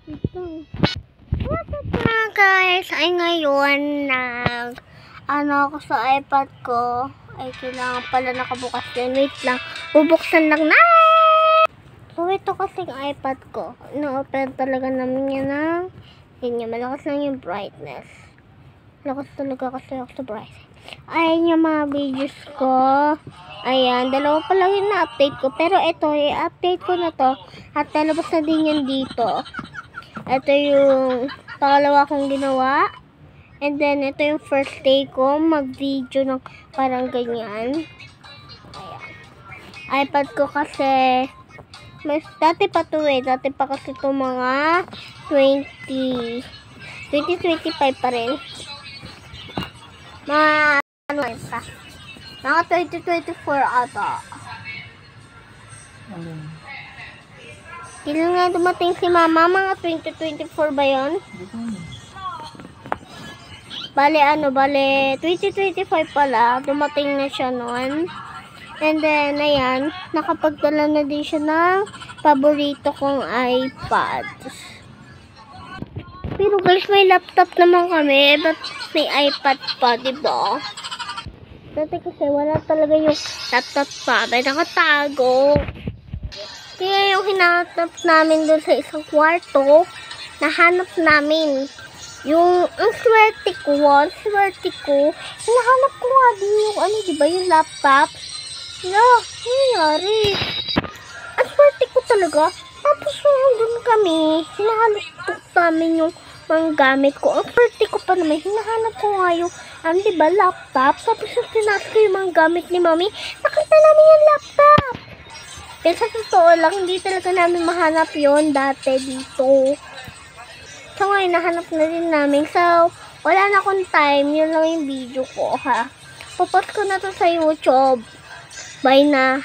Ito. What's up mga guys? Ay ngayon ako sa iPad ko. Ay kailangan pala nakabukas yun. Wait lang. Bubuksan lang na. So ito kasing iPad ko. Na-open talaga namin yan ng ganyan. Malakas lang yung brightness. Malakas talaga kasi ako sa brightness. Ayan yung mga videos ko. Ayan. Dalawa pa lang yung na-update ko. Pero ito, i-update ko na to. At talabas na din yan dito. Ito yung pangalawa kong ginawa. And then, ito yung first day ko mag-video ng parang ganyan. Ayan. iPad ko kasi, dati pa to Dati pa kasi to mga 2025 pa rin. Ano pa? Mga 2024 ata. Kailan nga dumating si mama? Mga 2024 ba yun? Bale, 2025 pala. Dumating na siya noon. And then, ayan, nakapagdala na din siya ng paborito kong iPad. Pero guys, may laptop naman kami. Ba't may iPad pa, diba? Dati kasi wala talaga yung laptop pa. May nakatago. Kaya yung hinahanap namin doon sa isang kwarto, nahanap namin. Ang swerte ko, hinahanap ko nga din yung diba, yung laptop. Nangyari. Ang swerte ko talaga. Tapos doon kami, hinahanap namin yung mga gamit ko. Ang swerte ko pa naman, hinahanap ko nga yung, diba, laptop. Tapos yung tinas ko yung mga gamit ni mami, nakita namin yung laptop. Pero sa totoo lang, hindi talaga namin mahanap yon dati dito. So ngayon, nahanap na din namin. So, wala na akong time. Yun lang yung video ko, ha. Popost ko na to sa YouTube. Bye na.